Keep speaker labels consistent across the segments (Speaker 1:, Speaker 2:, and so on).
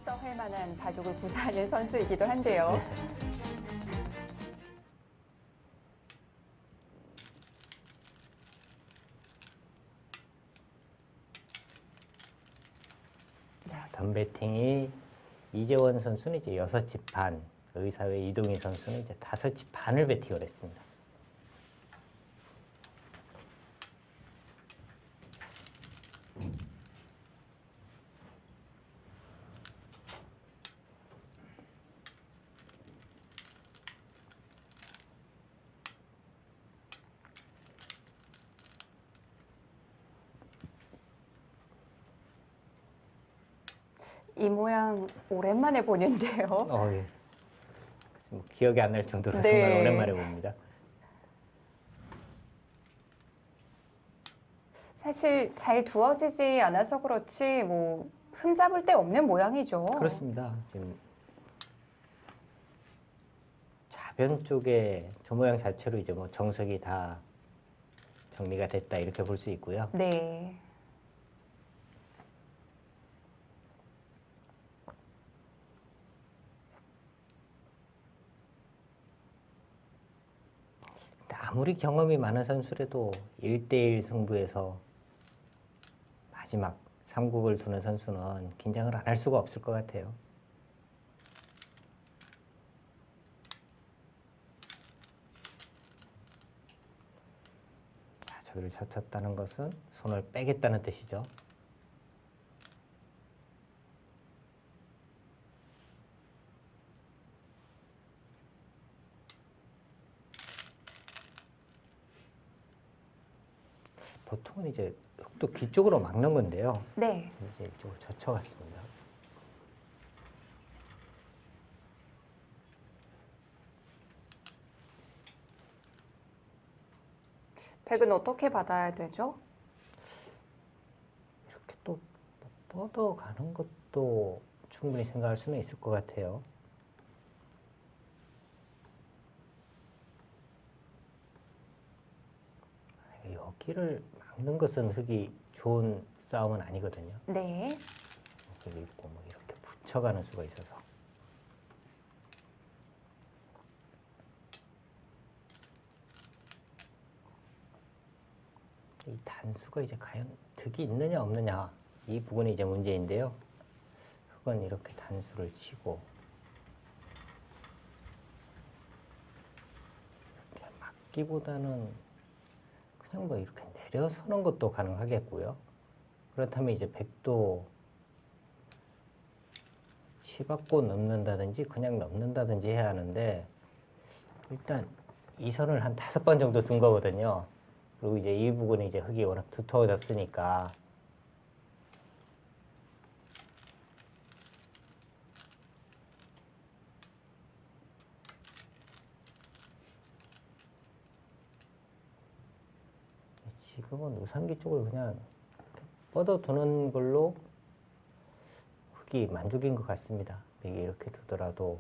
Speaker 1: 출석할 만한 바둑을 구사하는 선수이기도 한데요.
Speaker 2: 네. 자, 덤배팅이 이재원 선수는 이제 6집 반, 의사회 이동희 선수는 이제 5집 반을 배팅을 했습니다.
Speaker 1: 이 모양 오랜만에 보는데요.
Speaker 2: 예. 뭐 기억이 안 날 정도로
Speaker 1: 네.
Speaker 2: 정말 오랜만에 봅니다.
Speaker 1: 사실 잘 두어지지 않아서 그렇지 뭐 흠잡을 데 없는 모양이죠.
Speaker 2: 그렇습니다. 지금 좌변 쪽에 저 모양 자체로 이제 뭐 정석이 다 정리가 됐다 이렇게 볼 수 있고요.
Speaker 1: 네.
Speaker 2: 아무리 경험이 많은 선수라도 1대1 승부에서 마지막 3국을 두는 선수는 긴장을 안 할 수가 없을 것 같아요. 자, 저기를 젖혔다는 것은 손을 빼겠다는 뜻이죠. 보통은 이제 흑도 귀 쪽으로 막는 건데요.
Speaker 1: 네.
Speaker 2: 이제 이쪽으로 젖혀갔습니다.
Speaker 1: 백은 어떻게 받아야 되죠?
Speaker 2: 이렇게 또 뻗어가는 것도 충분히 생각할 수는 있을 것 같아요. 여기를 막는 것은 흙이 좋은 싸움은 아니거든요.
Speaker 1: 네.
Speaker 2: 그리고 뭐 이렇게 붙여가는 수가 있어서. 이 단수가 이제 과연 득이 있느냐 없느냐 이 부분이 이제 문제인데요. 흙은 이렇게 단수를 치고 이렇게 막기보다는 그냥 뭐 이렇게 내려서는 것도 가능하겠고요. 그렇다면 이제 백도 치받고 넘는다든지 그냥 넘는다든지 해야 하는데 일단 이 선을 한 5번 정도 둔 거거든요. 그리고 이제 이 부분이 이제 흙이 워낙 두터워졌으니까 지금은 우상기 쪽을 그냥 뻗어두는 걸로 흙이 만족인 것 같습니다. 백이 이렇게 두더라도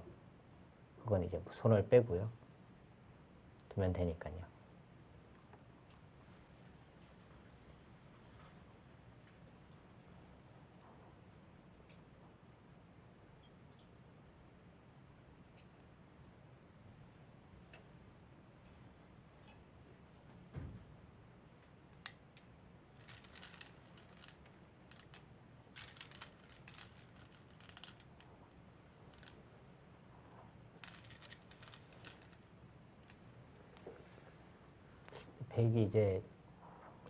Speaker 2: 그건 이제 손을 빼고요. 두면 되니까요. 백이 이제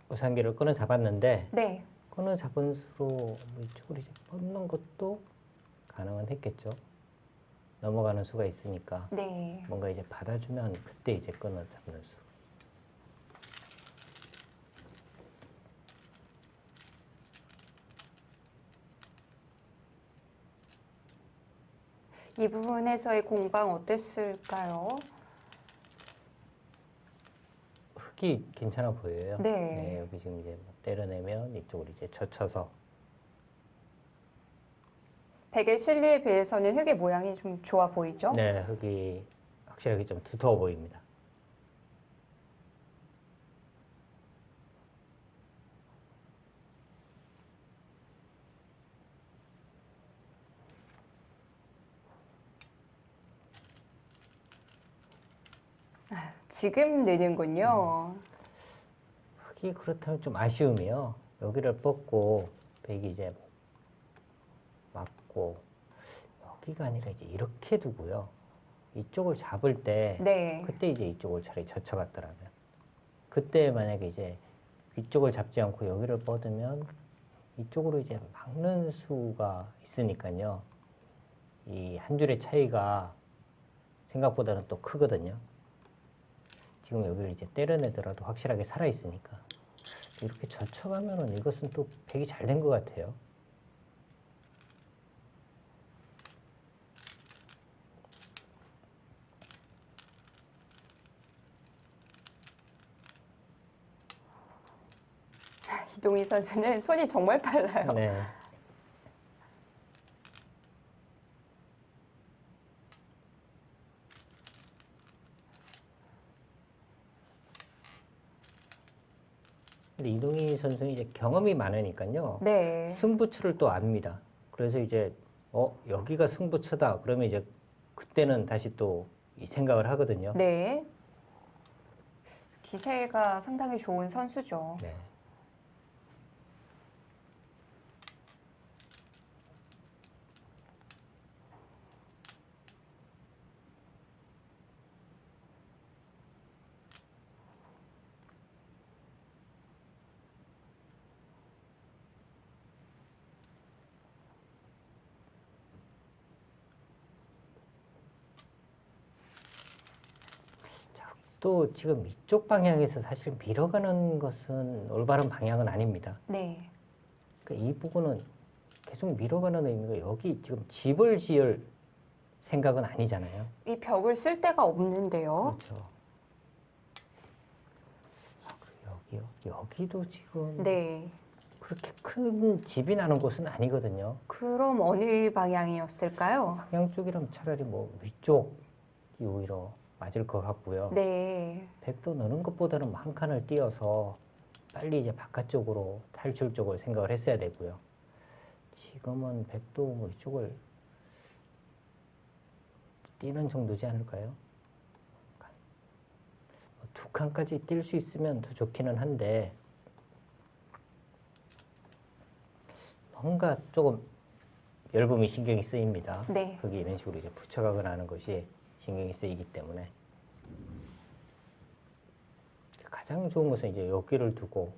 Speaker 2: 우상기를 끊어 잡았는데
Speaker 1: 네.
Speaker 2: 끊어 잡은 수로 뭐 이쪽으로 이제 뻗는 것도 가능은 했겠죠. 넘어가는 수가 있으니까
Speaker 1: 네.
Speaker 2: 뭔가 이제 받아주면 그때 이제 끊어 잡는 수.
Speaker 1: 이 부분에서의 공방 어땠을까요?
Speaker 2: 흙이 괜찮아 보여요.
Speaker 1: 네.
Speaker 2: 여기 지금 이제 뭐 때려내면 이쪽으로 이제 젖혀서
Speaker 1: 백의 실리에 비해서는 흙의 모양이 좀 좋아 보이죠?
Speaker 2: 네, 흙이 확실하게 좀 두터워 보입니다.
Speaker 1: 지금 느는군요.
Speaker 2: 흙이 그렇다면 좀 아쉬움이요. 여기를 뻗고 백이 이제 맞고 여기가 아니라 이제 이렇게 두고요. 이쪽을 잡을 때
Speaker 1: 네.
Speaker 2: 그때 이제 이쪽을 차라리 젖혀갔더라면 그때 만약에 이제 이쪽을 잡지 않고 여기를 뻗으면 이쪽으로 이제 막는 수가 있으니까요. 이 한 줄의 차이가 생각보다는 또 크거든요. 지금 여기를 이제 때려내더라도 확실하게 살아 있으니까 이렇게 젖혀가면은 이것은 또 백이 잘 된 것 같아요.
Speaker 1: 이동희 선수는 손이 정말 빨라요.
Speaker 2: 네. 근데 이동희 선수는 이제 경험이 많으니까요.
Speaker 1: 네.
Speaker 2: 승부처를 또 압니다. 그래서 이제 여기가 승부처다. 그러면 이제 그때는 다시 또 이 생각을 하거든요.
Speaker 1: 네. 기세가 상당히 좋은 선수죠.
Speaker 2: 네. 또 지금 이쪽 방향에서 사실 밀어가는 것은 올바른 방향은 아닙니다.
Speaker 1: 네.
Speaker 2: 그러니까 이 부분은 계속 밀어가는 의미가 여기 지금 집을 지을 생각은 아니잖아요.
Speaker 1: 이 벽을 쓸 데가 없는데요.
Speaker 2: 그렇죠. 그리고 여기도 지금
Speaker 1: 네.
Speaker 2: 그렇게 큰 집이 나는 곳은 아니거든요.
Speaker 1: 그럼 어느 방향이었을까요?
Speaker 2: 방향 쪽이라면 차라리 뭐 위쪽이 오히려 맞을 것 같고요.
Speaker 1: 네.
Speaker 2: 백도 넣는 것보다는 한 칸을 띄어서 빨리 이제 바깥쪽으로 탈출 쪽을 생각을 했어야 되고요. 지금은 백도 뭐 이쪽을 뛰는 정도지 않을까요? 두 칸까지 뛸 수 있으면 더 좋기는 한데 뭔가 조금 열붐이 신경이 쓰입니다.
Speaker 1: 네.
Speaker 2: 그게 이런 식으로 이제 붙여가거나 하는 것이 신경이 쓰이기 때문에 가장 좋은 것은 이제 여기를 두고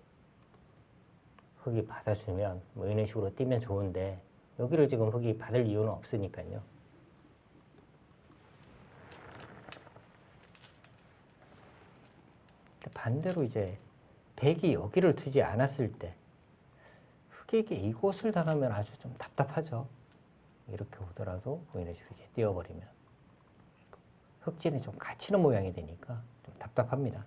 Speaker 2: 흙이 받아주면 뭐 이런 식으로 뛰면 좋은데 여기를 지금 흙이 받을 이유는 없으니까요. 반대로 이제 백이 여기를 두지 않았을 때 흙에게 이곳을 당하면 아주 좀 답답하죠. 이렇게 오더라도 뭐 이런 식으로 이제 띄워버리면 흙질이 좀 갇히는 모양이 되니까 좀 답답합니다.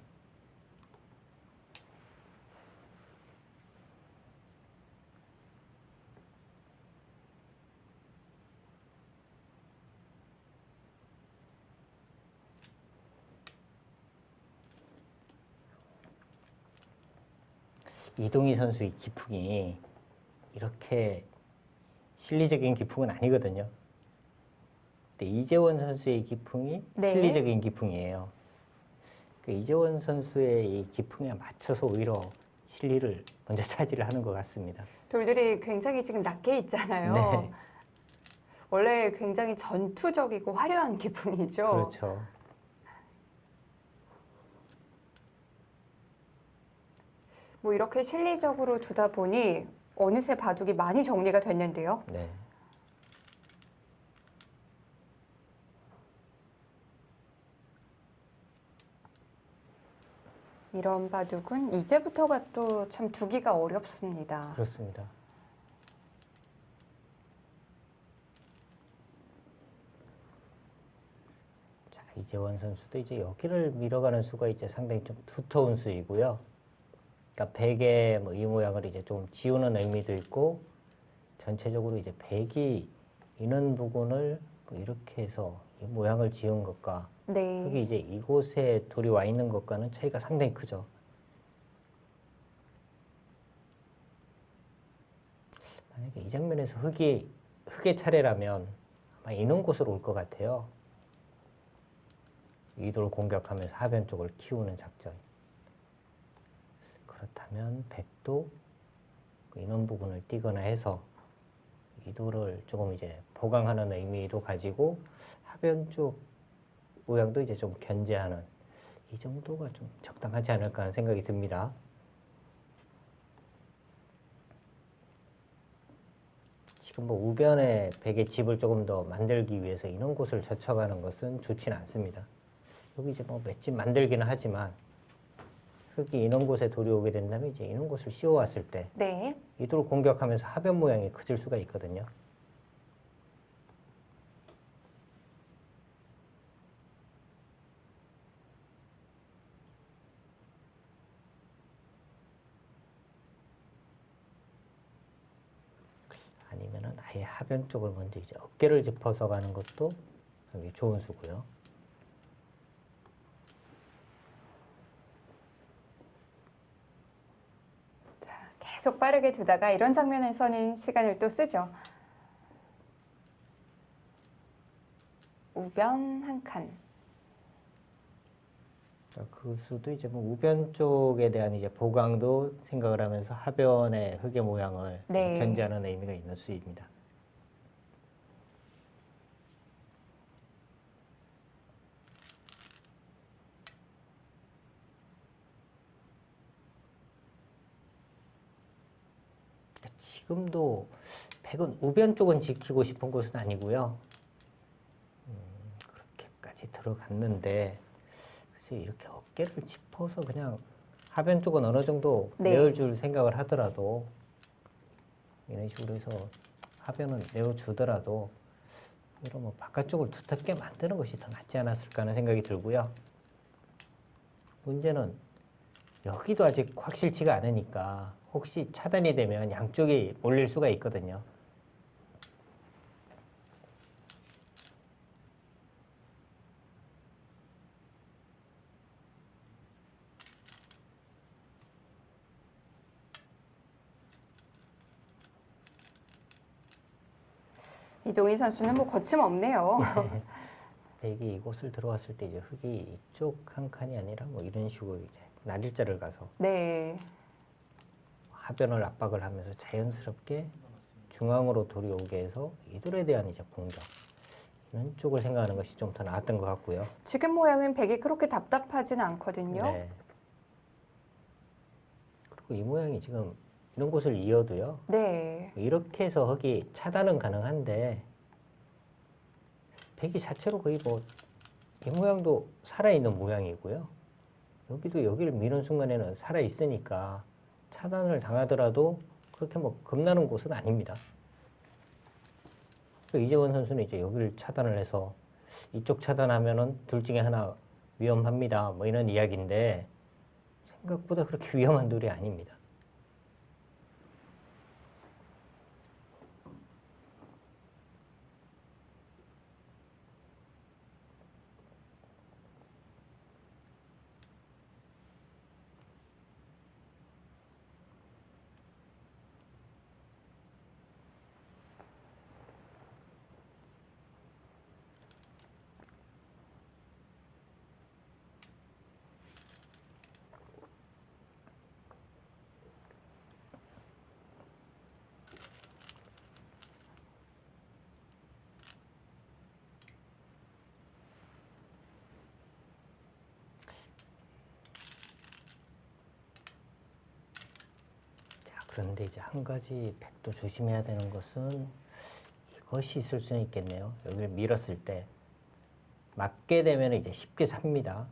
Speaker 2: 이동희 선수의 기풍이 이렇게 실리적인 기풍은 아니거든요. 근데 이재원 선수의 기풍이
Speaker 1: 네.
Speaker 2: 실리적인 기풍이에요. 그 이재원 선수의 이 기풍에 맞춰서 오히려 실리를 먼저 차지를 하는 것 같습니다.
Speaker 1: 돌들이 굉장히 지금 낮게 있잖아요.
Speaker 2: 네.
Speaker 1: 원래 굉장히 전투적이고 화려한 기풍이죠.
Speaker 2: 그렇죠.
Speaker 1: 뭐 이렇게 실리적으로 두다 보니 어느새 바둑이 많이 정리가 됐는데요.
Speaker 2: 네.
Speaker 1: 이런 바둑은 이제부터가 또 참 두기가 어렵습니다.
Speaker 2: 그렇습니다. 자, 이재원 선수도 이제 여기를 밀어가는 수가 이제 상당히 좀 두터운 수이고요. 그러니까 백의 뭐 이 모양을 이제 좀 지우는 의미도 있고 전체적으로 이제 백이 있는 부분을 뭐 이렇게 해서 이 모양을 지은 것과
Speaker 1: 네.
Speaker 2: 흙이 이제 이곳에 돌이 와 있는 것과는 차이가 상당히 크죠. 만약에 이 장면에서 흙의 차례라면 아마 있는 곳으로 올 것 같아요. 이도를 공격하면서 하변 쪽을 키우는 작전. 그렇다면 백도 그 인원 부분을 띄거나 해서 이도를 조금 이제 보강하는 의미도 가지고 하변 쪽 모양도 이제 좀 견제하는 이 정도가 좀 적당하지 않을까 하는 생각이 듭니다. 지금 뭐 우변에 백의 집을 조금 더 만들기 위해서 이런 곳을 젖혀가는 것은 좋지는 않습니다. 여기 이제 뭐 맷집 만들기는 하지만 흙이 이런 곳에 돌이 오게 된다면 이제 이런 곳을 씌워왔을 때
Speaker 1: 네.
Speaker 2: 이도를 공격하면서 하변 모양이 그칠 수가 있거든요. 아니면은 아예 하변 쪽을 먼저 이제 어깨를 짚어서 가는 것도 굉장히 좋은 수고요.
Speaker 1: 계속 빠르게 두다가 이런 장면에서는 시간을 또 쓰죠. 우변 한 칸.
Speaker 2: 그 수도 이제 뭐 우변 쪽에 대한 이제 보강도 생각을 하면서 하변의 흙의 모양을
Speaker 1: 네.
Speaker 2: 견제하는 의미가 있는 수입니다. 지금도 백은 우변 쪽은 지키고 싶은 곳은 아니고요. 그렇게까지 들어갔는데 그래서 이렇게 어깨를 짚어서 그냥 하변 쪽은 어느 정도
Speaker 1: 네.
Speaker 2: 내어줄 생각을 하더라도 이런 식으로 해서 하변은 내어주더라도 이런 뭐 바깥쪽을 두텁게 만드는 것이 더 낫지 않았을까 하는 생각이 들고요. 문제는 여기도 아직 확실치가 않으니까 혹시 차단이 되면 양쪽이 몰릴 수가 있거든요.
Speaker 1: 이동희 선수는 뭐 거침없네요.
Speaker 2: 백이 이곳을 들어왔을 때 이제 흙이 이쪽 한 칸이 아니라 뭐 이런 식으로 이제 날일자를 가서
Speaker 1: 네.
Speaker 2: 하변을 압박을 하면서 자연스럽게 중앙으로 돌이 오게 해서 이들에 대한 이제 공격 이런 쪽을 생각하는 것이 좀 더 나았던 것 같고요.
Speaker 1: 지금 모양은 백이 그렇게 답답하진 않거든요.
Speaker 2: 네. 그리고 이 모양이 지금 이런 곳을 이어도요.
Speaker 1: 네.
Speaker 2: 이렇게 해서 흙이 차단은 가능한데 백이 자체로 거의 뭐 이 모양도 살아있는 모양이고요. 여기도 여기를 미는 순간에는 살아있으니까 차단을 당하더라도 그렇게 뭐 겁나는 곳은 아닙니다. 이재원 선수는 이제 여기를 차단을 해서 이쪽 차단하면은 둘 중에 하나 위험합니다. 뭐 이런 이야기인데 생각보다 그렇게 위험한 돌이 아닙니다. 그런데 이제 한 가지 백도 조심해야 되는 것은 이것이 있을 수는 있겠네요. 여기를 밀었을 때 맞게 되면 이제 쉽게 삽니다.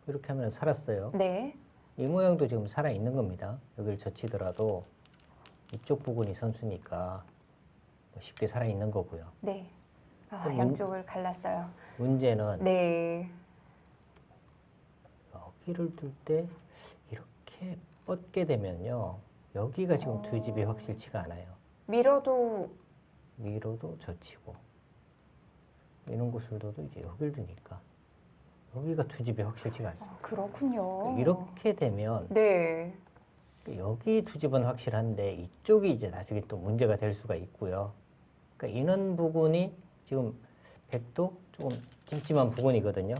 Speaker 2: 이렇게 하면 살았어요.
Speaker 1: 네.
Speaker 2: 이 모양도 지금 살아 있는 겁니다. 여기를 젖히더라도 이쪽 부분이 선수니까 뭐 쉽게 살아 있는 거고요.
Speaker 1: 네. 아, 양쪽을 갈랐어요.
Speaker 2: 문제는
Speaker 1: 네.
Speaker 2: 여기를 둘 때 이렇게 뻗게 되면요. 여기가 지금 두 집이 확실치가 않아요.
Speaker 1: 밀어도
Speaker 2: 위로도 젖히고 이런 곳을 둬도 이제 여기를 두니까 여기가 두 집이 확실치가 않습니다.
Speaker 1: 그렇군요.
Speaker 2: 이렇게 되면
Speaker 1: 네.
Speaker 2: 여기 두 집은 확실한데 이쪽이 이제 나중에 또 문제가 될 수가 있고요. 그러니까 이런 부분이 지금 백도 조금 찜찜한 부분이거든요.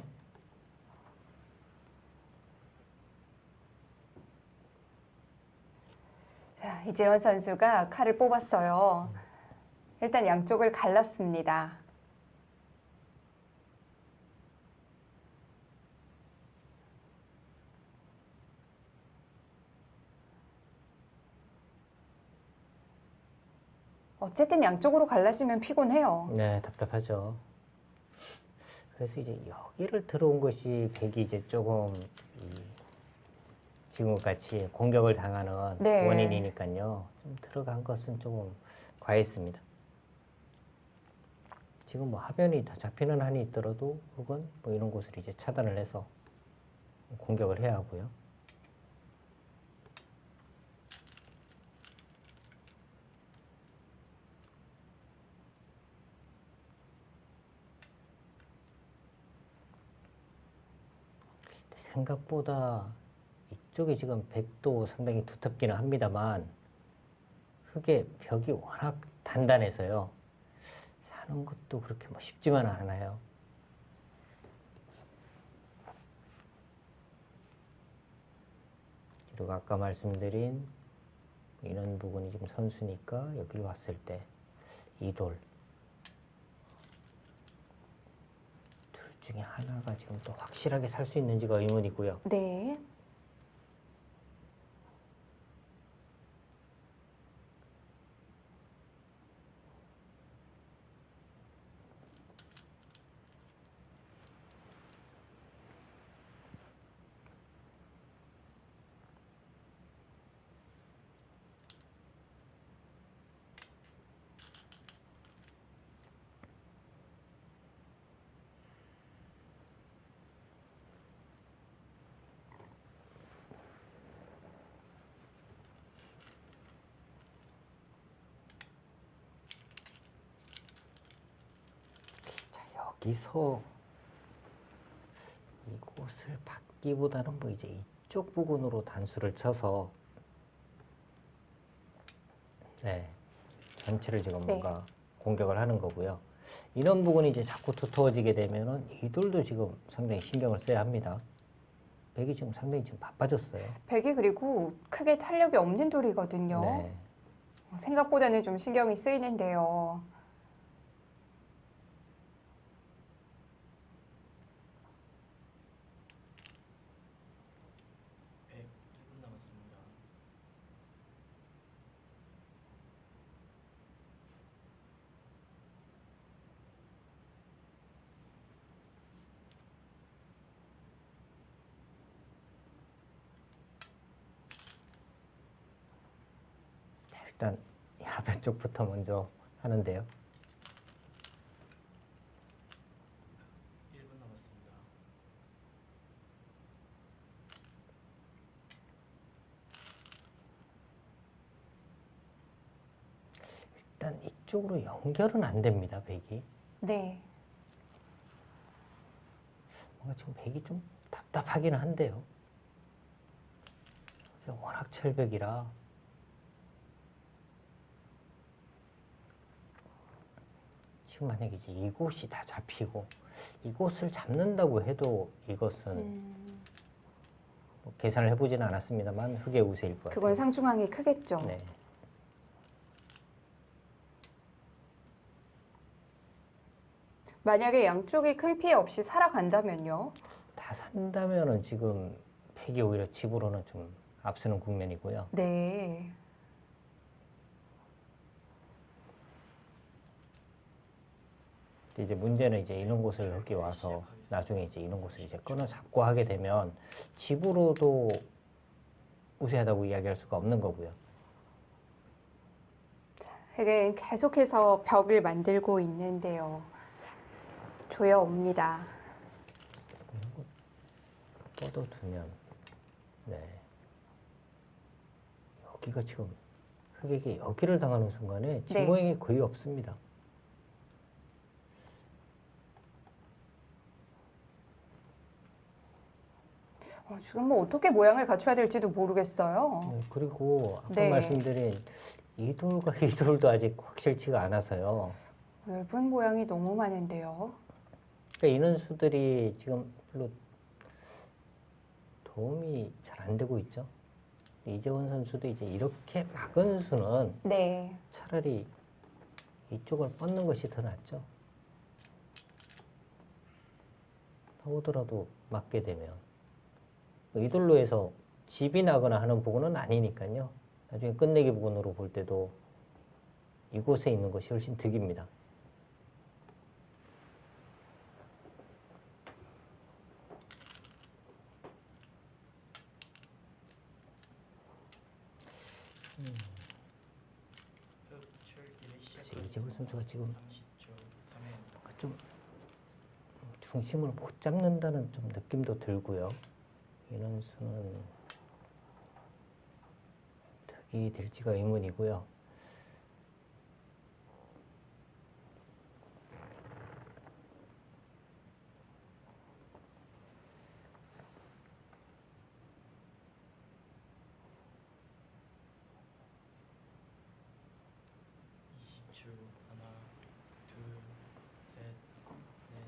Speaker 1: 이재원 선수가 칼을 뽑았어요. 일단 양쪽을 갈랐습니다. 어쨌든 양쪽으로 갈라지면 피곤해요.
Speaker 2: 네, 답답하죠. 그래서 이제 여기를 들어온 것이 백이 이제 조금 지금같이 공격을 당하는
Speaker 1: 네.
Speaker 2: 원인이니까요. 좀 들어간 것은 조금 과했습니다. 지금 뭐 하변이 더 잡히는 한이 있더라도 혹은 뭐 이런 곳을 이제 차단을 해서 공격을 해야 하고요. 생각보다 이쪽이 지금 백도 상당히 두텁기는 합니다만 흙의 벽이 워낙 단단해서요. 사는 것도 그렇게 뭐 쉽지만은 않아요. 그리고 아까 말씀드린 이런 부분이 지금 선수니까 여기 왔을 때 이돌 둘 중에 하나가 지금 또 확실하게 살 수 있는지가 의문이고요.
Speaker 1: 네.
Speaker 2: 여기서 이곳을 받기보다는 뭐 이제 이쪽 부분으로 단수를 쳐서 네, 전체를 지금
Speaker 1: 네.
Speaker 2: 뭔가 공격을 하는 거고요. 이런 부분이 이제 자꾸 두터워지게 되면은 이 돌도 지금 상당히 신경을 써야 합니다. 백이 지금 상당히 지금 바빠졌어요.
Speaker 1: 백이 그리고 크게 탄력이 없는 돌이거든요.
Speaker 2: 네.
Speaker 1: 생각보다는 좀 신경이 쓰이는데요.
Speaker 3: 백 1분 남았습니다.
Speaker 2: 일단 야배 쪽부터 먼저 하는데요.
Speaker 3: 1분 남았습니다.
Speaker 2: 일단 이쪽으로 연결은 안 됩니다. 백이.
Speaker 1: 네.
Speaker 2: 뭔가 지금 백이 좀 답답하기는 한데요. 이게 워낙 철벽이라 지금 만약에 이제 이곳이 다 잡히고 이곳을 잡는다고 해도 이것은 뭐 계산을 해보지는 않았습니다만 흑의 우세일 것 같아요.
Speaker 1: 그건 상중앙이 크겠죠.
Speaker 2: 네.
Speaker 1: 만약에 양쪽이 큰 피해 없이 살아간다면요.
Speaker 2: 다 산다면은 지금 백이 오히려 집으로는 좀 앞서는 국면이고요.
Speaker 1: 네.
Speaker 2: 근데 이제 문제는 이제 이런 곳을 흙이 와서 나중에 이제 이런 곳을 이제 끊어 잡고 하게 되면 집으로도 우세하다고 이야기할 수가 없는 거고요.
Speaker 1: 흑은 계속해서 벽을 만들고 있는데요. 조여옵니다.
Speaker 2: 뻗어두면 네 여기가 지금 흑에게 여기를 당하는 순간에 집
Speaker 1: 네.
Speaker 2: 모양이 거의 없습니다.
Speaker 1: 지금 뭐 어떻게 모양을 갖춰야 될지도 모르겠어요.
Speaker 2: 그리고 아까
Speaker 1: 네.
Speaker 2: 말씀드린 이 돌과 이 돌도 아직 확실치가 않아서요.
Speaker 1: 얇은 모양이 너무 많은데요.
Speaker 2: 그러니까 인원수들이 지금 별로 도움이 잘 안 되고 있죠. 이재원 선수도 이제 이렇게 막은 수는
Speaker 1: 네.
Speaker 2: 차라리 이쪽을 뻗는 것이 더 낫죠. 하고더라도 맞게 되면 이돌로 해서 집이 나거나 하는 부분은 아니니까요. 나중에 끝내기 부분으로 볼 때도 이곳에 있는 것이 훨씬 득입니다.
Speaker 3: 흡출기를
Speaker 2: 그래서 이재호 선수가 지금
Speaker 3: 30초 3회입니다.
Speaker 2: 좀 중심을 못 잡는다는 좀 느낌도 들고요. 이런 수는 득이 될지가 의문이고요.
Speaker 3: 초 하나, 둘, 셋, 넷.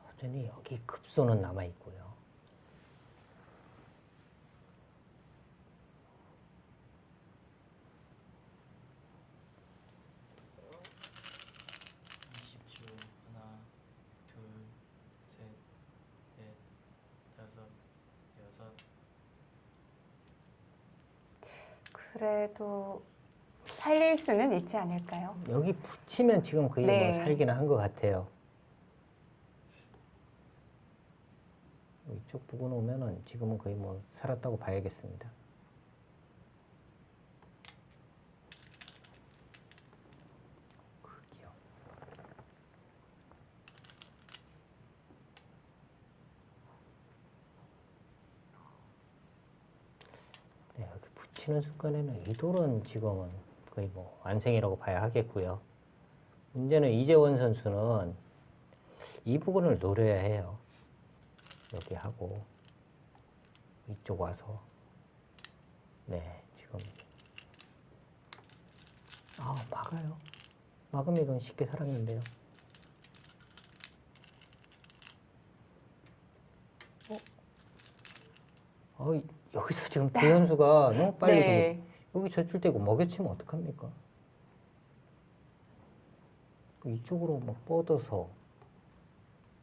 Speaker 2: 여전히 여기 급소는 남아 있고요.
Speaker 3: 초 하나, 둘, 셋, 넷, 다섯, 여섯.
Speaker 1: 그래도 살릴 수는 있지 않을까요?
Speaker 2: 여기 붙이면 지금 거의
Speaker 1: 네.
Speaker 2: 뭐 살기는 한 것 같아요. 이쪽 부분 오면은 지금은 거의 뭐 살았다고 봐야겠습니다. 크기요. 네, 여기 붙이는 순간에는 이 돌은 지금은 거의 뭐 완성이라고 봐야 하겠고요. 문제는 이재원 선수는 이 부분을 노려야 해요. 여기 하고 이쪽 와서 네 지금 막아요. 막으면 이건 쉽게 살았는데요. 여기서 지금 배현수가 너무 빨리
Speaker 1: 네.
Speaker 2: 여기 젖줄 때고 먹여치면 어떡합니까? 이쪽으로 막 뻗어서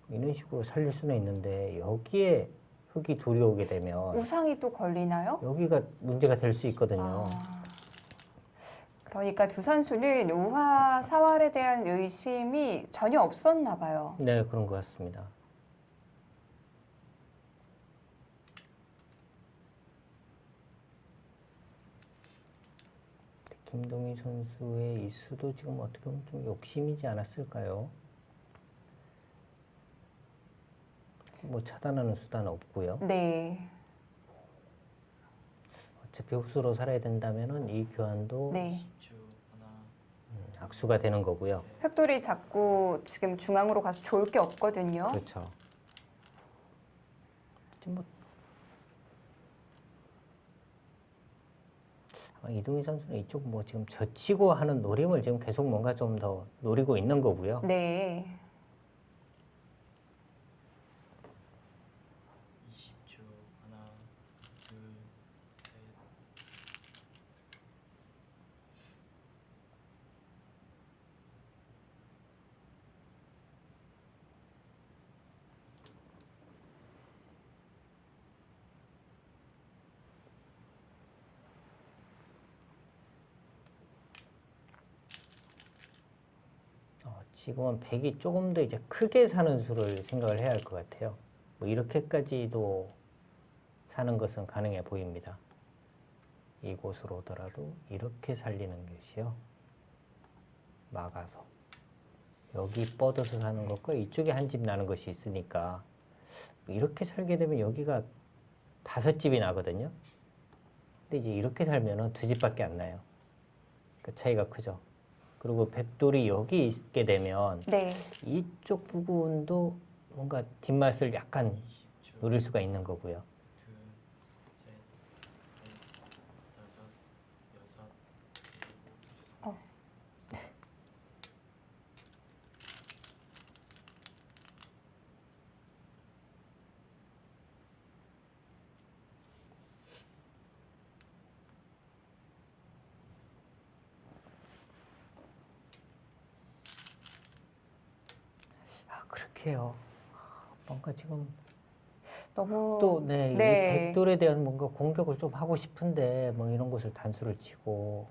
Speaker 2: 이런 식으로 살릴 수는 있는데 여기에 흙이 돌이 오게 되면
Speaker 1: 우상이 또 걸리나요?
Speaker 2: 여기가 문제가 될 수 있거든요.
Speaker 1: 그러니까 두 선수는 우하 사활에 대한 의심이 전혀 없었나 봐요.
Speaker 2: 네, 그런 것 같습니다. 김동희 선수의 이 수도 지금 어떻게 보면 좀 욕심이지 않았을까요? 뭐 차단하는 수단은 없고요.
Speaker 1: 네.
Speaker 2: 어차피 흡수로 살아야 된다면은 이 교환도
Speaker 1: 네.
Speaker 3: 초 하나,
Speaker 2: 악수가 되는 거고요.
Speaker 1: 흑돌이 자꾸 지금 중앙으로 가서 좋을 게 없거든요.
Speaker 2: 그렇죠. 지금 뭐 아마 이동희 선수는 이쪽 뭐 지금 젖히고 하는 노림을 지금 계속 뭔가 좀 더 노리고 있는 거고요.
Speaker 1: 네.
Speaker 3: 20초 하나, 둘, 셋.
Speaker 2: 지금은 100이 조금 더 이제 크게 사는 수를 생각을 해야 할 것 같아요. 뭐 이렇게까지도 사는 것은 가능해 보입니다. 이곳으로 오더라도 이렇게 살리는 것이요. 막아서. 여기 뻗어서 사는 것과 이쪽에 한 집 나는 것이 있으니까 이렇게 살게 되면 여기가 5집이 나거든요. 근데 이제 이렇게 살면은 2집밖에 안 나요. 그 차이가 크죠. 그리고 백돌이 여기 있게 되면
Speaker 1: 네.
Speaker 2: 이쪽 부분도 뭔가 뒷맛을 약간
Speaker 3: 20초
Speaker 2: 노릴 수가 있는 거고요.
Speaker 3: 둘, 셋, 넷, 다섯, 여섯.
Speaker 2: 어떡해요. 뭔가 지금
Speaker 1: 너무
Speaker 2: 또 네, 이
Speaker 1: 네.
Speaker 2: 백돌에 대한 뭔가 공격을 좀 하고 싶은데 뭐 이런 것을 단수를 치고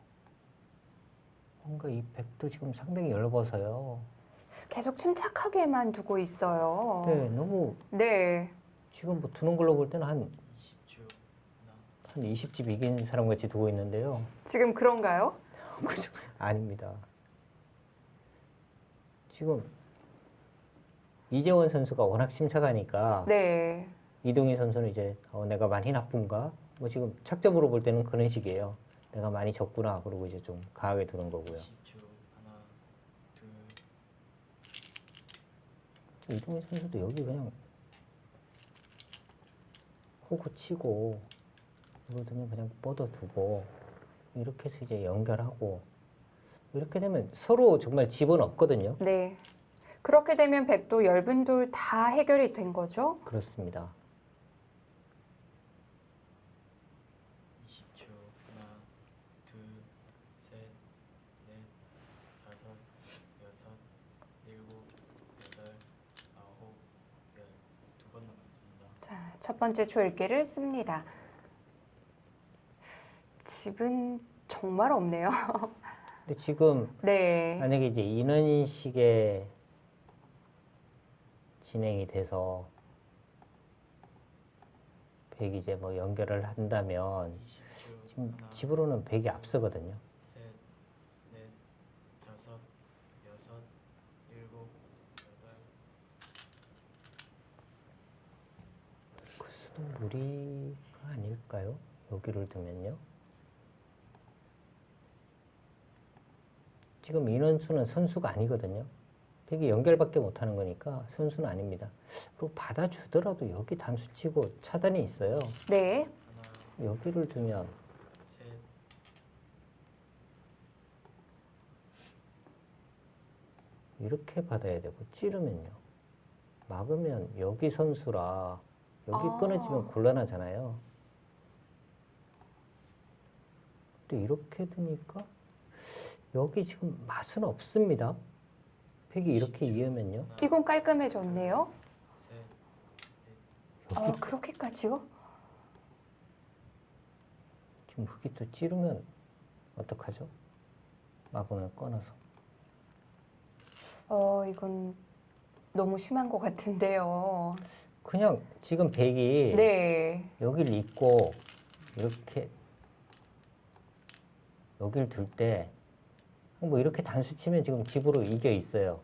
Speaker 2: 뭔가 이 백도 지금 상당히 열버서요.
Speaker 1: 계속 침착하게만 두고 있어요.
Speaker 2: 네, 너무
Speaker 1: 네.
Speaker 2: 지금 뭐 두는 걸로 볼 때는 한
Speaker 3: 20초 하나
Speaker 2: 한 20집 이긴 사람 같이 두고 있는데요.
Speaker 1: 지금 그런가요?
Speaker 2: 그죠? 아닙니다. 지금 이재원 선수가 워낙 침착하니까
Speaker 1: 네.
Speaker 2: 이동희 선수는 이제 내가 많이 나쁜가? 뭐 지금 착점으로 볼 때는 그런 식이에요. 내가 많이 졌구나. 그러고 이제 좀 강하게 두는 거고요.
Speaker 3: 20초 하나 둘
Speaker 2: 이동희 선수도 여기 그냥 호구 치고 이거든요. 그냥 뻗어두고 이렇게 해서 이제 연결하고 이렇게 되면 서로 정말 집은 없거든요.
Speaker 1: 네. 그렇게 되면 백도 열분돌 다 해결이 된 거죠?
Speaker 2: 그렇습니다.
Speaker 3: 20초 하나 둘셋넷 다섯 여섯 일곱 여덟 아홉 열 2번 남았습니다.
Speaker 1: 자, 첫 번째 초읽기를 씁니다. 집은 정말 없네요.
Speaker 2: 근데 지금
Speaker 1: 네.
Speaker 2: 만약에 이제 이런 식의 진행이 돼서 백이 이제 뭐 연결을 한다면
Speaker 3: 20초
Speaker 2: 지금
Speaker 3: 하나
Speaker 2: 집으로는 백이 앞서거든요.
Speaker 3: 셋, 넷, 다섯, 여섯, 일곱, 여덟.
Speaker 2: 그 수도 무리가 아닐까요? 여기를 두면요. 지금 인원수는 선수가 아니거든요. 백이 연결밖에 못하는 거니까 선수는 아닙니다. 그리고 받아주더라도 여기 단수치고 차단이 있어요.
Speaker 1: 네.
Speaker 3: 하나,
Speaker 2: 여기를 두면
Speaker 3: 셋,
Speaker 2: 이렇게 받아야 되고 찌르면요. 막으면 여기 선수라 여기
Speaker 1: 아.
Speaker 2: 끊어지면 곤란하잖아요. 근데 이렇게 두니까 여기 지금 맛은 없습니다. 백이 이렇게 이으면요.
Speaker 1: 이건 깔끔해졌네요.
Speaker 3: 셋,
Speaker 2: 여기
Speaker 1: 그렇게까지요?
Speaker 2: 지금 흙이 또 찌르면 어떡하죠? 막으면 끊어서.
Speaker 1: 이건 너무 심한 것 같은데요.
Speaker 2: 그냥 지금 백이
Speaker 1: 네.
Speaker 2: 여기를 잇고 이렇게 여기를 둘 때 뭐 이렇게 단수 치면 지금 집으로 이겨 있어요.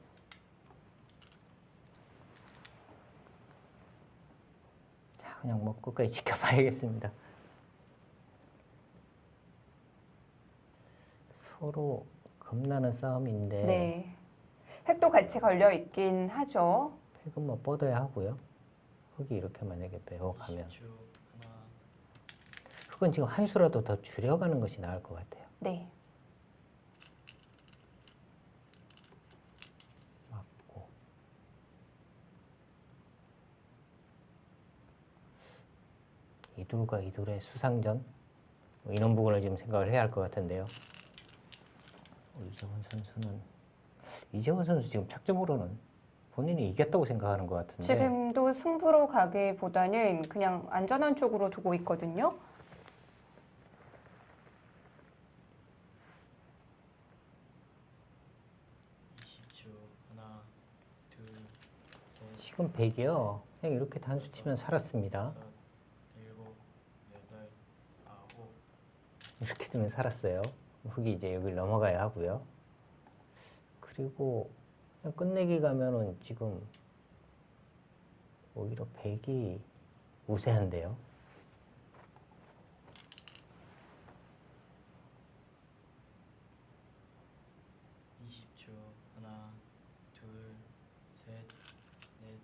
Speaker 2: 자, 그냥 뭐 끝까지 지켜봐야겠습니다. 서로 겁나는 싸움인데
Speaker 1: 네. 핵도 같이 걸려 있긴 하죠.
Speaker 2: 백은 뭐 뻗어야 하고요. 흙이 이렇게 만약에 배워가면
Speaker 3: 20초 하나,
Speaker 2: 흙은 지금 한 수라도 더 줄여가는 것이 나을 것 같아요.
Speaker 1: 네.
Speaker 2: 맞고 이둘과 이둘의 수상전 뭐 이런 부분을 지금 생각을 해야 할 것 같은데요. 이재원 선수 지금 착점으로는 본인이 이겼다고 생각하는 것 같은데
Speaker 1: 지금도 승부로 가기보다는 그냥 안전한 쪽으로 두고 있거든요.
Speaker 3: 하나, 둘, 셋,
Speaker 2: 지금 백이요. 그냥 이렇게 단수 치면 살았습니다.
Speaker 3: 여섯, 일곱, 여덟, 아홉.
Speaker 2: 이렇게 되면 살았어요. 흙이 이제 여기를 넘어가야 하고요. 그리고 그냥 끝내기 가면은 지금 오히려 백이 우세한데요.
Speaker 3: 하나, 둘, 셋, 넷,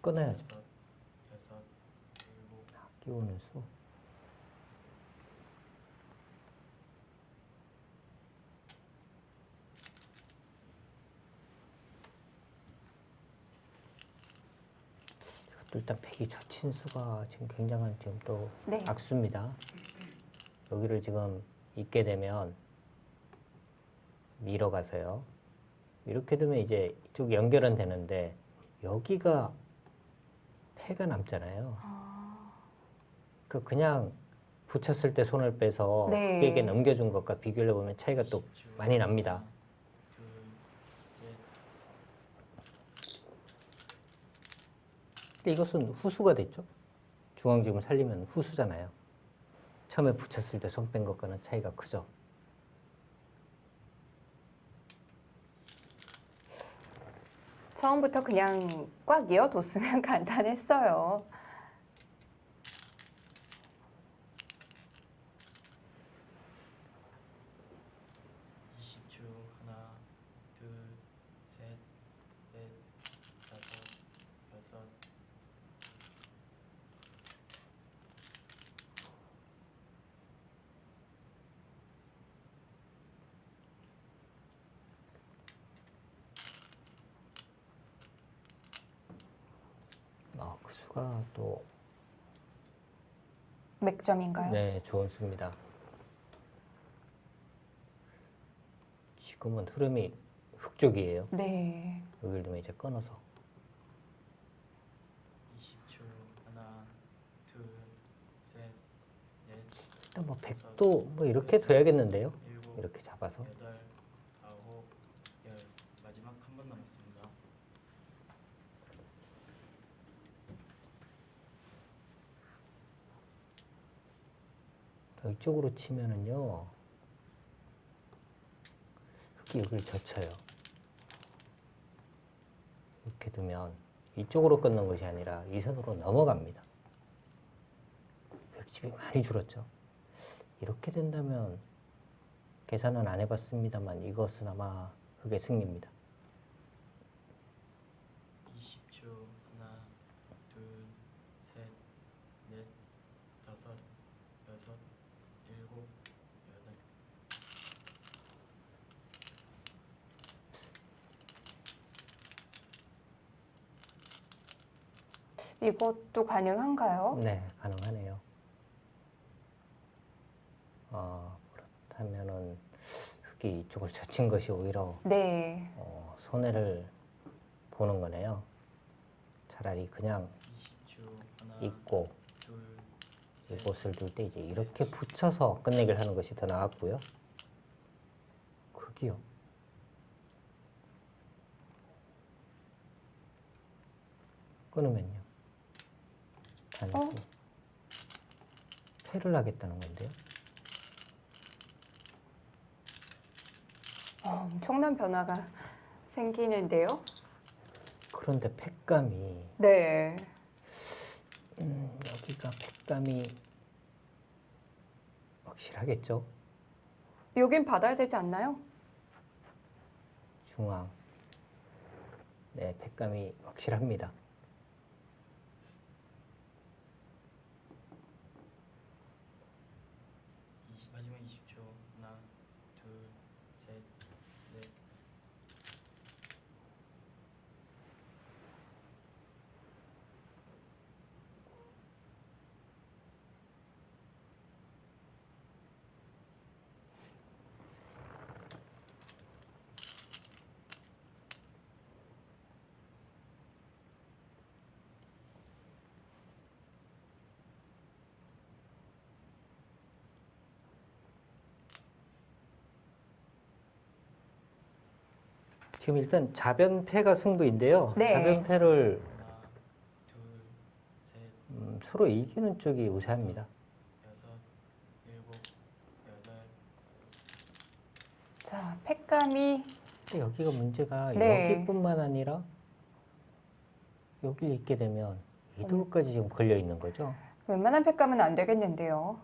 Speaker 2: 끊어야죠.
Speaker 3: 다섯, 여섯, 일곱.
Speaker 2: 끼우는 수. 이것도 일단 백이 젖힌 수가 지금 굉장한 지금 또
Speaker 1: 네.
Speaker 2: 악수입니다. 여기를 지금 잇게 되면 밀어가서요. 이렇게 되면 이제 이쪽 연결은 되는데 여기가 패가 남잖아요. 그냥 붙였을 때 손을 빼서
Speaker 1: 네.
Speaker 2: 흑에게 넘겨준 것과 비교를 해보면 차이가 또
Speaker 3: 10초.
Speaker 2: 많이 납니다.
Speaker 3: 둘, 셋,
Speaker 2: 근데 이것은 후수가 됐죠. 중앙지금을 살리면 후수잖아요. 처음에 붙였을 때 손 뺀 것과는 차이가 크죠.
Speaker 1: 처음부터 그냥 꽉 이어뒀으면 간단했어요.
Speaker 3: 20초. 하나, 둘, 셋, 넷, 다섯, 여섯,
Speaker 2: 그 수가 또
Speaker 1: 맥점인가요?
Speaker 2: 네, 좋은 수입니다. 지금은 흐름이 흑쪽이에요.
Speaker 1: 네.
Speaker 2: 여기를 좀 이제 끊어서
Speaker 3: 20초. 하나, 둘, 셋, 넷,
Speaker 2: 일단 뭐 100도 뭐 이렇게 둬야겠는데요.
Speaker 3: 일곱,
Speaker 2: 이렇게 잡아서
Speaker 3: 여덟, 아홉, 열. 마지막 한 번 남았습니다.
Speaker 2: 더 이쪽으로 치면은요. 흑이 여기를 젖혀요. 이렇게 두면 이쪽으로 끊는 것이 아니라 이 선으로 넘어갑니다. 벽집이 많이 줄었죠. 이렇게 된다면 계산은 안 해봤습니다만 이것은 아마 흑의 승리입니다.
Speaker 3: 20초. 하나, 둘, 셋, 넷, 다섯, 여섯, 일곱, 여덟.
Speaker 1: 이것도 가능한가요?
Speaker 2: 네, 가능하네요. 그렇다면은 흑이 이쪽을 젖힌 것이 오히려
Speaker 1: 네.
Speaker 2: 손해를 보는 거네요. 차라리 그냥
Speaker 3: 20초. 하나,
Speaker 2: 입고
Speaker 3: 둘, 셋,
Speaker 2: 이곳을 둘 때 이제 이렇게 붙여서 끝내기를 하는 것이 더 나았고요. 흑이요. 끊으면요. 단수. 패를 하겠다는 건데요.
Speaker 1: 엄청난 변화가 생기는데요.
Speaker 2: 그런데 팩감이
Speaker 1: 네.
Speaker 2: 여기가 팩감이 확실하겠죠?
Speaker 1: 여긴 받아야 되지 않나요?
Speaker 2: 중앙. 네, 팩감이 확실합니다.
Speaker 3: 마지막 20초. 하나, 둘, 셋, 넷.
Speaker 2: 지금 일단 자변패가 승부인데요.
Speaker 1: 네.
Speaker 2: 자변패를
Speaker 3: 하나, 둘, 셋,
Speaker 2: 서로 이기는 쪽이 우세합니다.
Speaker 3: 여섯, 일곱, 여덟.
Speaker 1: 자, 팩감이
Speaker 2: 근데 여기가 문제가
Speaker 1: 네.
Speaker 2: 여기뿐만 아니라 여기를 있게 되면 이 돌까지 지금 걸려 있는 거죠.
Speaker 1: 웬만한 팩감은 안 되겠는데요.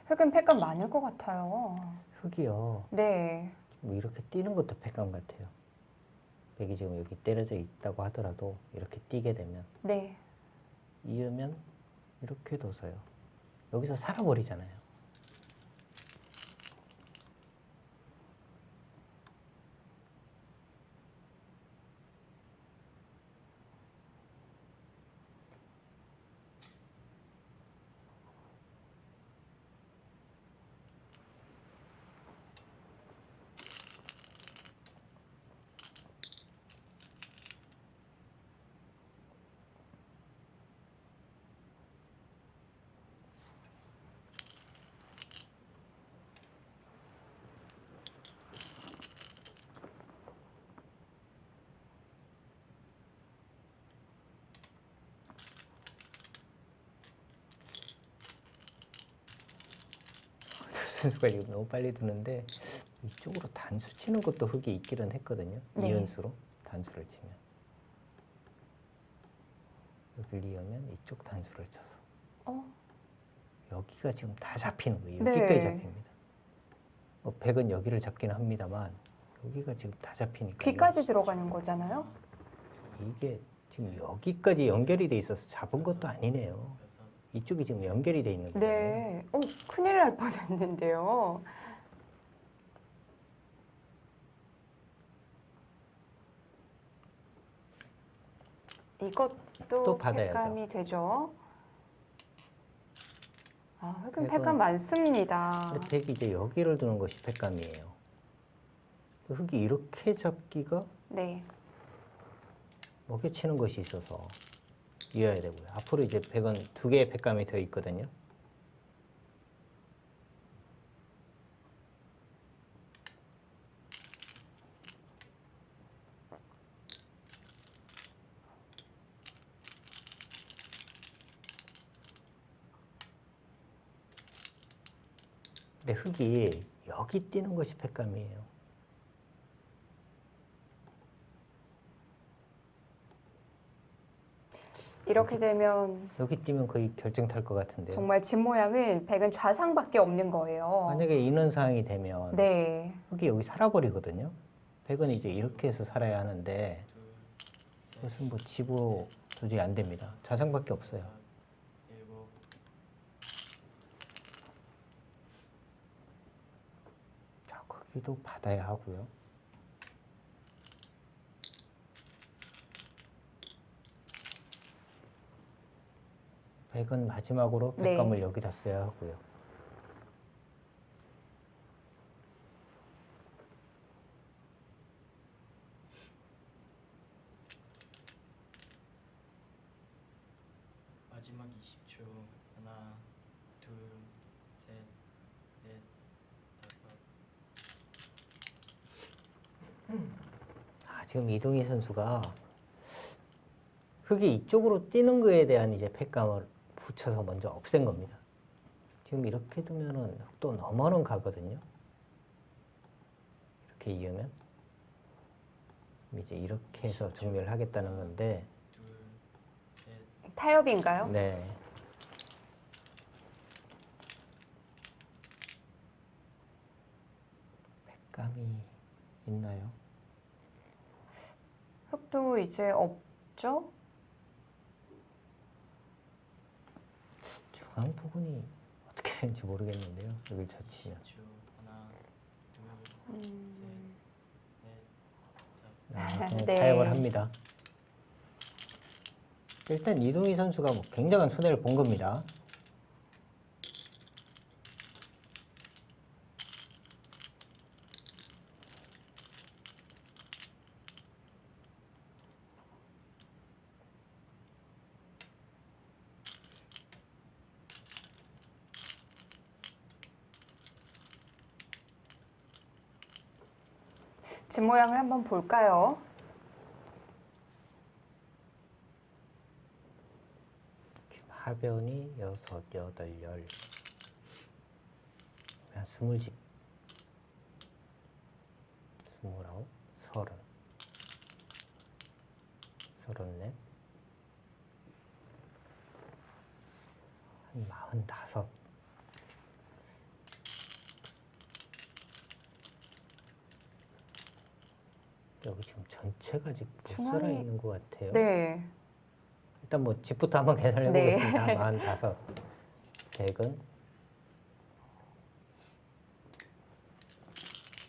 Speaker 1: 흑은 팩감 많을 것 같아요.
Speaker 2: 흑이요.
Speaker 1: 네.
Speaker 2: 뭐 이렇게 뛰는 것도 팩감 같아요. 백이 지금 여기 때려져 있다고 하더라도 이렇게 뛰게 되면
Speaker 1: 네.
Speaker 2: 이으면 이렇게 둬서요. 여기서 살아버리잖아요. 순수가 지금 너무 빨리 드는데 이쪽으로 단수 치는 것도 흙이 있기는 했거든요.
Speaker 1: 네.
Speaker 2: 이연수로 단수를 치면 여기를 이으면 이쪽 단수를 쳐서
Speaker 1: 어,
Speaker 2: 여기가 지금 다 잡히는 거예요.
Speaker 1: 네.
Speaker 2: 여기까지 잡힙니다. 뭐 백은 여기를 잡기는 합니다만 여기가 지금 다 잡히니까
Speaker 1: 귀까지 들어가는 거잖아요.
Speaker 2: 이게 지금 여기까지 연결이 돼 있어서 잡은 것도 아니네요.
Speaker 3: 여섯,
Speaker 2: 이쪽이 지금 연결이 돼 있는 거예요.
Speaker 1: 네. 큰일 날 뻔했는데요. 이것도
Speaker 2: 또 받아야죠.
Speaker 1: 횟감이 되죠. 아, 횟감
Speaker 2: 횟감-
Speaker 1: 횟감 많습니다.
Speaker 2: 근데 백이 이제 여기를 두는 것이 백감이에요. 흙이 이렇게 잡기가
Speaker 1: 네.
Speaker 2: 먹여치는 것이 있어서 이어야 되고요. 앞으로 이제 백은 두 개의 백감이 되어 있거든요. 근데 흙이 여기 뛰는 것이 백감이에요.
Speaker 1: 이렇게 되면
Speaker 2: 여기 뛰면 거의 결정 탈 것 같은데요.
Speaker 1: 정말 집 모양은 백은 좌상밖에 없는 거예요.
Speaker 2: 만약에 이런 상황이 되면
Speaker 1: 네.
Speaker 2: 흙이 여기 살아버리거든요. 백은 이제 이렇게 해서 살아야 하는데
Speaker 3: 둘, 셋,
Speaker 2: 그것은 뭐 집으로 도저히 안 됩니다. 좌상밖에 없어요.
Speaker 3: 여섯, 일곱,
Speaker 2: 자, 거기도 받아야 하고요. 백은 마지막으로
Speaker 1: 네.
Speaker 2: 백감을 여기다 써야 하고요.
Speaker 3: 마지막 20초. 하나, 둘, 셋, 넷, 다섯.
Speaker 2: 지금 이동희 선수가 흙이 이쪽으로 뛰는 거에 대한 이제 팩감을 붙여서 먼저 없앤 겁니다. 지금 이렇게 두면은 또 넘어는 가거든요. 이렇게 이으면 이제 이렇게 해서 정리를 하겠다는 건데,
Speaker 3: 둘, 셋,
Speaker 1: 타협인가요?
Speaker 2: 네. 팩감이 있나요?
Speaker 1: 흙도 이제 없죠?
Speaker 2: 중앙 부분이 어떻게 되는지 모르겠는데요. 여기를 젖히면.
Speaker 3: 10초. 하나, 둘,
Speaker 1: 음,
Speaker 3: 셋, 넷, 다섯.
Speaker 2: 그냥
Speaker 1: 네.
Speaker 2: 타협을 합니다. 일단 이동희 선수가 뭐 굉장한 손해를 본 겁니다.
Speaker 1: 집 모양을 한번 볼까요?
Speaker 2: 하변이 6, 8, 10. 한 20집. 29, 30. 34. 한 45. 여기 지금 전체가 지금 못
Speaker 1: 중앙에-
Speaker 2: 살아 있는 것 같아요.
Speaker 1: 네.
Speaker 2: 일단 뭐 집부터 한번 계산해
Speaker 1: 네.
Speaker 2: 보겠습니다. 45. 100은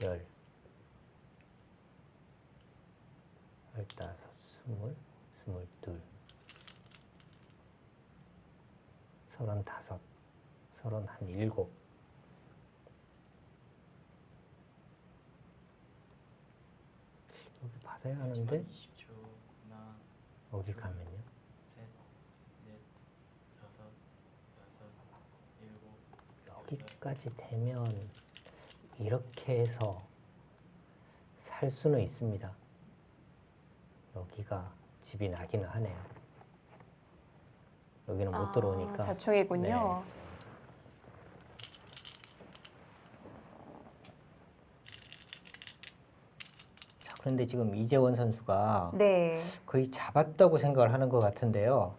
Speaker 2: 10. 15, 20, 22. 35. 37. 여기 받아야 하는데
Speaker 3: 마지막 20초. 하나,
Speaker 2: 여기 가면요.
Speaker 3: 셋, 넷, 다섯, 여섯, 일곱,
Speaker 2: 여기까지 되면 이렇게 해서 살 수는 있습니다. 여기가 집이 나기는 하네요. 여기는 못 들어오니까.
Speaker 1: 자충이군요.
Speaker 2: 그런데 지금 이재원 선수가
Speaker 1: 네.
Speaker 2: 거의 잡았다고 생각을 하는 것 같은데요.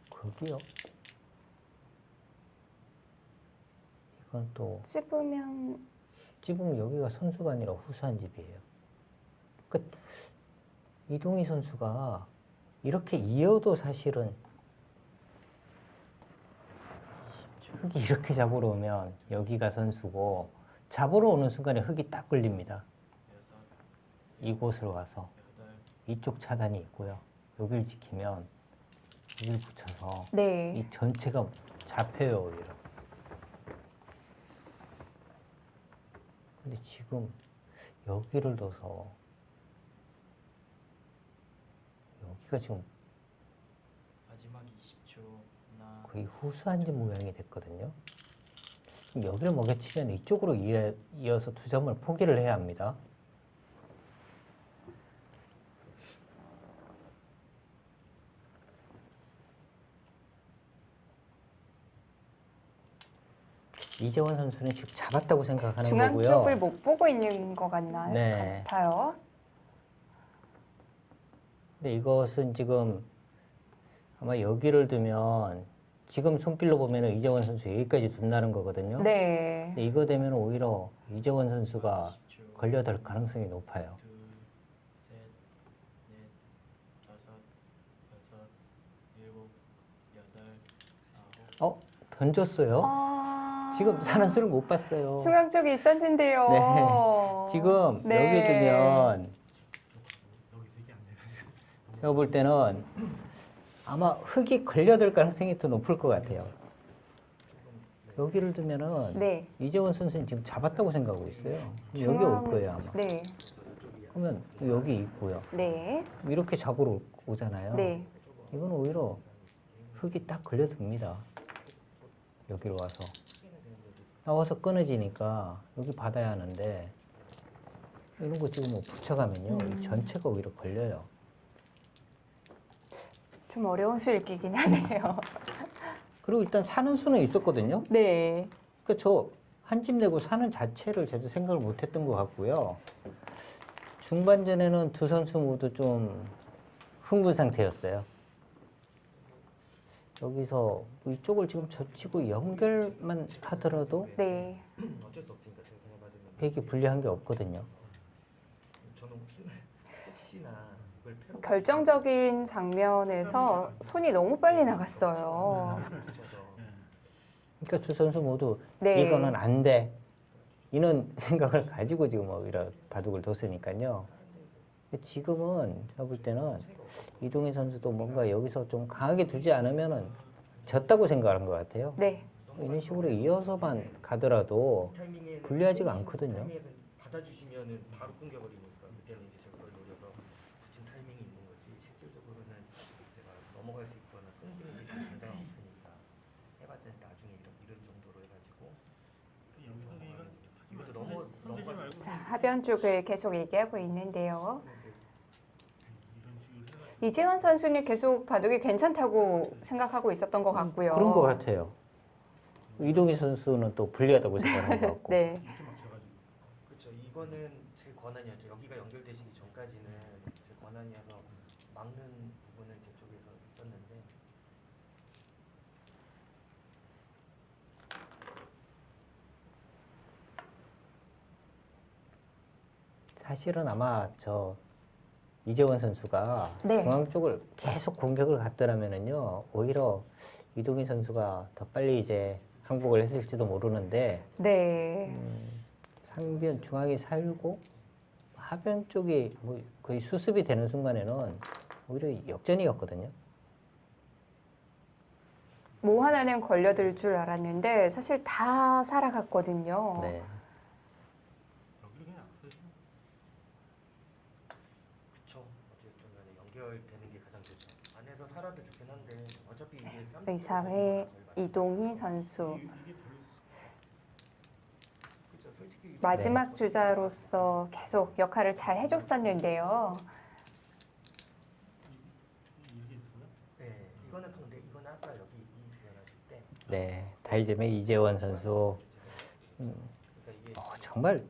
Speaker 2: 거기요? 이건 또 찝으면 여기가 선수가 아니라 후수한 집이에요. 그러니까 이동희 선수가 이렇게 이어도 사실은 흙이 이렇게 잡으러 오면 여기가 선수고 잡으러 오는 순간에 흙이 딱 걸립니다.
Speaker 3: 6,
Speaker 2: 이곳을 와서
Speaker 3: 8,
Speaker 2: 이쪽 차단이 있고요. 여기를 지키면 여기를 붙여서
Speaker 1: 네.
Speaker 2: 이 전체가 잡혀요 오히려. 근데 지금 여기를 둬서 여기가 지금
Speaker 3: 마지막 20초. 하나,
Speaker 2: 거의 후수한 집 모양이 됐거든요. 그럼 여기를 먹여치면 이쪽으로 이어서 두 점을 포기를 해야 합니다. 이재원 선수는 지금 잡았다고 생각하는
Speaker 1: 중앙
Speaker 2: 거고요.
Speaker 1: 쪽을 못 보고 있는 것 같나요?
Speaker 2: 네.
Speaker 1: 같아요.
Speaker 2: 근데 이것은 지금 아마 여기를 두면 지금 손길로 보면은 이재원 선수 여기까지 둔다는 거거든요.
Speaker 1: 네.
Speaker 2: 근데 이거 되면 오히려 이재원 선수가
Speaker 3: 10초.
Speaker 2: 걸려들 가능성이 높아요.
Speaker 3: 2, 3, 4, 5, 6, 7, 8, 9.
Speaker 2: 던졌어요. 지금 사는 수를 못 봤어요.
Speaker 1: 중앙 쪽에 있었는데요.
Speaker 2: 네. 지금
Speaker 1: 네.
Speaker 2: 여기 두면 제가 볼 때는 아마 흙이 걸려들 가능성이 더 높을 것 같아요. 여기를 두면은
Speaker 1: 네.
Speaker 2: 이재원 선수는 지금 잡았다고 생각하고 있어요. 여기 올 거예요 아마.
Speaker 1: 네.
Speaker 2: 그러면 또 여기 있고요.
Speaker 1: 네.
Speaker 2: 이렇게 잡으러 오잖아요.
Speaker 1: 네.
Speaker 2: 이건 오히려 흙이 딱 걸려듭니다. 여기로 와서 나와서 끊어지니까 여기 받아야 하는데 이런 거 지금 뭐 붙여가면요 이 전체가 오히려 걸려요.
Speaker 1: 좀 어려운 수 읽기긴 하네요.
Speaker 2: 그리고 일단 사는 수는 있었거든요.
Speaker 1: 네.
Speaker 2: 그러니까 저 한 집 내고 사는 자체를 저도 생각을 못했던 것 같고요. 중반전에는 두 선수 모두 좀 흥분 상태였어요. 여기서 이쪽을 지금 젖히고 연결만 하더라도
Speaker 1: 네.
Speaker 2: 백이 불리한 게 없거든요.
Speaker 1: 결정적인 장면에서 손이 너무 빨리 나갔어요.
Speaker 2: 그러니까 두 선수 모두
Speaker 1: 네.
Speaker 2: 이거는 안 돼. 이런 생각을 가지고 지금 오히려 바둑을 뒀으니까요. 지금은 제가 볼 때는 이동희 선수도 뭔가 여기서 좀 강하게 두지 않으면은 졌다고 생각하는 것 같아요.
Speaker 1: 네.
Speaker 2: 이런 식으로 이어서만 가더라도 불리하지가 않거든요.
Speaker 4: 받아주시면은 바로 끊겨버리니까 그때는 이제 저걸 노려서 붙인 타이밍이 있는 거지 실질적으로는 제가 넘어갈 수 있거나 끊기는 게 지금 당장 없으니까 해봤자 나중에 이런 정도로 해가지고 이것도 넘어갈 수
Speaker 1: 자, 하변 쪽을 계속 얘기하고 있는데요. 이재원 선수는 계속 바둑이 괜찮다고 생각하고 있었던 것 같고요.
Speaker 2: 그런 것 같아요. 이동희 선수는 또 불리하다고 생각하는 것 같고.
Speaker 1: 네.
Speaker 4: 그렇죠. 이거는 제 권한이었죠. 여기가 연결되시기 전까지는 제 권한이어서 막는 부분은 제 쪽에서 있었는데
Speaker 2: 사실은 아마 저 이재원 선수가
Speaker 1: 네.
Speaker 2: 중앙 쪽을 계속 공격을 갔더라면은요 오히려 이동희 선수가 더 빨리 이제 항복을 했을지도 모르는데
Speaker 1: 네.
Speaker 2: 상변 중앙이 살고 하변 쪽이 뭐 거의 수습이 되는 순간에는 오히려 역전이었거든요.
Speaker 1: 뭐 하나는 걸려들 줄 알았는데 사실 다 살아갔거든요.
Speaker 2: 네.
Speaker 4: 그쵸. 어쨌든 간에 연결되는 게 가장 좋죠. 안에서 살아도 좋긴 한데 어차피 이게
Speaker 1: 의사회 이동희 선수
Speaker 4: 그쵸. 솔직히
Speaker 1: 마지막 주자로서 계속 역할을 잘 해줬었는데요.
Speaker 4: 네. 이거는 근데 이거는 아까 여기 이 구현하실 때
Speaker 2: 네. 다이점의 이재원 선수
Speaker 4: 그러니까 이게
Speaker 2: 정말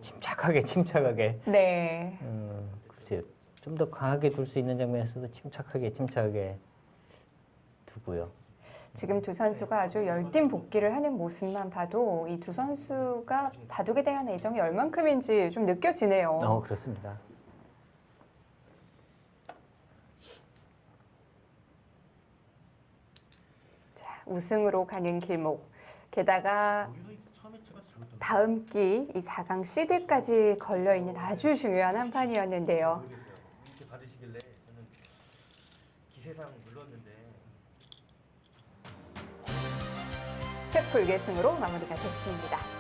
Speaker 2: 침착하게
Speaker 1: 네.
Speaker 2: 글쎄요. 좀 더 강하게 둘 수 있는 장면에서도 침착하게 두고요.
Speaker 1: 지금 두 선수가 아주 열띤 복귀를 하는 모습만 봐도 이 두 선수가 바둑에 대한 애정이 얼만큼인지 좀 느껴지네요.
Speaker 2: 그렇습니다.
Speaker 1: 자, 우승으로 가는 길목. 게다가
Speaker 4: 여기서 처음에 제가 잘못한
Speaker 1: 다음 기 이 4강 시드까지 걸려 있는 아주 중요한 한 판이었는데요.
Speaker 4: 모르겠어요. 이렇게 받으시길래 저는 기세상 눌렀는데
Speaker 1: 패불계승으로 마무리가 됐습니다.